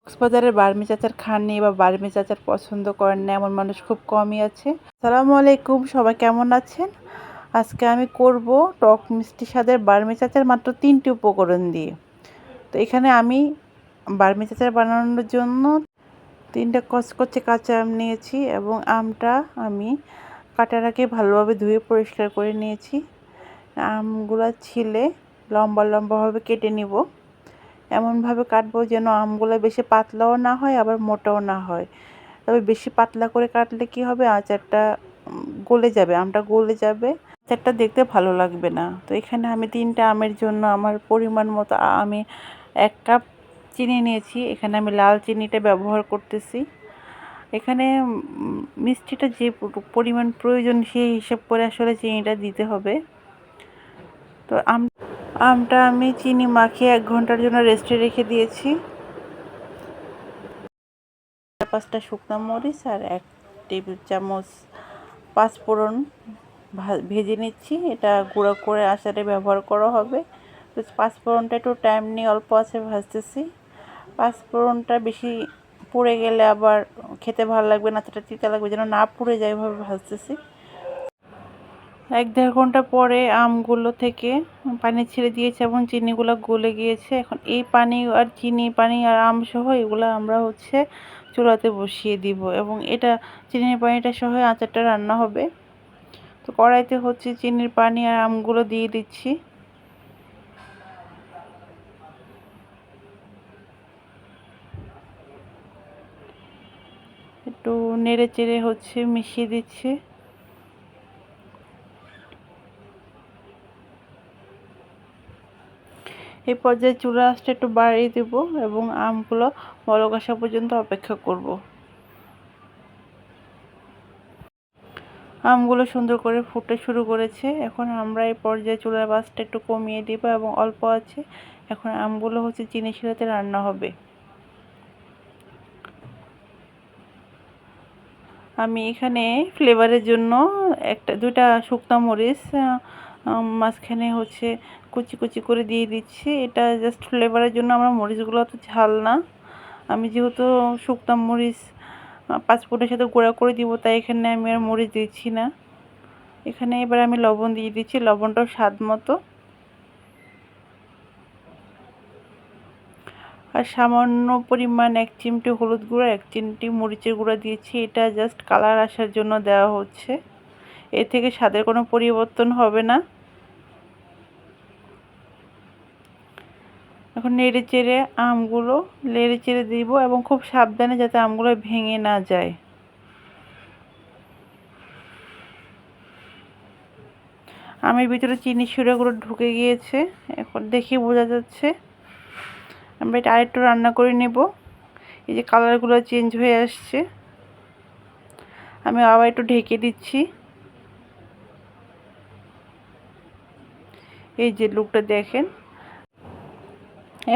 কক্সবাজারের বার্মিজ আচার খাননি বা বার্মিজ আচার পছন্দ করেন না এমন মানুষ খুব কমই আছে। আসসালামু আলাইকুম, সবাই কেমন আছেন? আজকে আমি করব টক মিষ্টি স্বাদের বার্মিজ আচার মাত্র 3টি উপকরণ দিয়ে। তো এখানে আমি বার্মিজ আচার বানানোর জন্য 3টা কচকচে কাঁচা আম নিয়েছি এবং আমটা আমি কাটার আগে ভালোভাবে ধুয়ে পরিষ্কার করে নিয়েছি। আমগুলো ছিলে লম্বা লম্বাভাবে কেটে নিব। এমনভাবে কাটবো যেন আমগুলো বেশি পাতলাও না হয় আবার মোটাও না হয়। তবে বেশি পাতলা করে কাটলে কি হবে, আচারটা গলে যাবে, আমটা গলে যাবে, আচারটা দেখতে ভালো লাগবে না। তো এখানে আমি 3টা আমের জন্য আমার পরিমাণ মতো আমি 1 কাপ চিনি নিয়েছি। এখানে আমি লাল চিনিটা ব্যবহার করতেছি। এখানে মিষ্টিটা যে পরিমাণ প্রয়োজন সেই হিসাব করে আসলে চিনিটা দিতে হবে। তো আমটা আমি চিনি মাখিয়ে 1 ঘন্টার জন্য রেস্টে রেখে দিয়েছি। 5টা শুকনো মরিচ আর 1 টেবিল চামচ পাঁচফোড়ন ভেজে নিচ্ছি। এটা গুঁড়ো করে আচারে ব্যবহার করা হবে। তো পাঁচফোড়নটা একটু টাইম নিয়ে অল্প আছে ভাজতেছি। পাঁচফোড়নটা বেশি পুড়ে গেলে আবার খেতে ভালো লাগবে না, আচারটা তিতা লাগবে, যেন না পুড়ে যায় এভাবে ভাজতেছি। 1-1.5 ঘন্টা পরে আমগুলো থেকে পানি ছেড়ে দিয়েছে এবং চিনিগুলো গলে গিয়েছে। এখন এই পানি আর চিনি পানি আর আম সহ এগুলো আমরা চুলাতে বসিয়ে দিব এবং এটা চিনির পানিটা সহ আচারটা রান্না হবে। তো কড়াইতে চিনির পানি আর আমগুলো দিয়ে দিচ্ছি। একটু নেড়ে চেড়ে মিশিয়ে দিচ্ছি। এই পর্যায়ে চুলা আঁচটা একটু বাড়িয়ে দেব এবং আমগুলো বলক আসা পর্যন্ত অপেক্ষা করব। আমগুলো সুন্দর করে ফুটতে শুরু করেছে। এখন আমরা এই পর্যায়ে চুলার আঁচটা একটু কমিয়ে দেব এবং অল্প আছে এখন আমগুলো চিনির শিরাতে রান্না হবে। আমি এখানে ফ্লেভারের জন্য 2টা শুকনো মরিচ মাঝখানে কুচি কুচি করে দিয়ে দিচ্ছি। এটা জাস্ট ফ্লেভারের জন্য, আমার মরিচগুলো তো ঝাল না। আমি যেহেতু শুকনো মরিচ পাঁচফোড়নের সাথে গুঁড়া করে দিব, তাই এখানে আমি আর মরিচ দিচ্ছি না। এখানে এবার আমি লবণ দিয়ে দিচ্ছি, লবণটাও স্বাদ মতো। আর সামান্য পরিমাণ 1 চিমটি হলুদ গুঁড়া, 1 চিমটি মরিচের গুঁড়া দিয়েছি। এটা জাস্ট কালার আসার জন্য দেওয়া হচ্ছে, এর থেকে স্বাদের কোনো পরিবর্তন হবে না। এখন নেড়ে চেড়ে দিব এবং খুব সাবধানে যাতে আমগুলো ভেঙে না যায়। আমের ভিতরে চিনির শিরাগুলো ঢুকে গিয়েছে, এখন দেখে বোঝা যাচ্ছে। আমরা এটা আরেকটু রান্না করে নেব। এই যে কালারগুলো চেঞ্জ হয়ে আসছে, আমি আবার একটু ঢেকে দিচ্ছি। এই যে লুকটা দেখেন।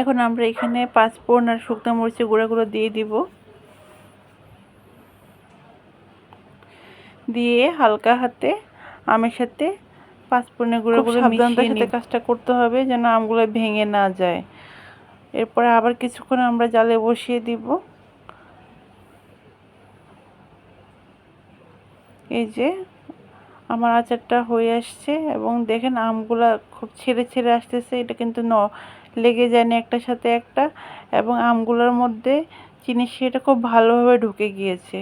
এখন আমরা এখানে পাঁচফোড়ন আর শুকনো মরিচের গুঁড়াগুলো দিয়ে দিব। দিয়ে হালকা হাতে আমের সাথে পাঁচফোড়নের গুঁড়াগুলো সাবধানতার সাথে কাজটা করতে হবে যেন আমগুলো ভেঙে না যায়। এরপরে আবার কিছুক্ষণ আমরা জালে বসিয়ে দিব। এই যে আমার আচারটা হয়ে আসছে এবং দেখেন আমগুলা খুব ছেড়ে ছেড়ে আসতেছে। এটা কিন্তু লেগে যায়নি একটার সাথে একটা, এবং আমগুলোর মধ্যে চিনির শিরাটা খুব ভালোভাবে ঢুকে গিয়েছে।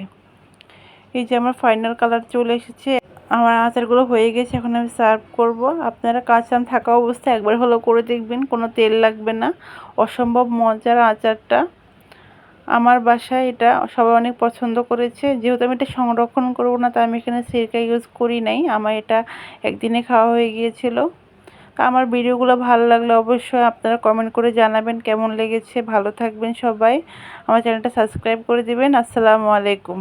এই যে আমার ফাইনাল কালার চলে এসেছে, আমার আচারগুলো হয়ে গেছে। এখন আমি সার্ভ করব। আপনারা কাঁচা আম থাকা অবস্থায় একবার হলো করে দেখবেন, কোনো তেল লাগবে না। অসম্ভব মজার আচারটা। আমার বাসায় এটা সবাই অনেক পছন্দ করেছে। যেহেতু আমি এটা সংরক্ষণ করব না, তাই আমি এখানে সিরকা ইউজ করি নাই। আমার এটা একদিনে খাওয়া হয়ে গিয়েছিল। আমার ভিডিওগুলো ভালো লাগলে অবশ্যই আপনারা কমেন্ট করে জানাবেন কেমন লেগেছে। ভালো থাকবেন সবাই, আমার চ্যানেলটা সাবস্ক্রাইব করে দিবেন। আসসালামু আলাইকুম।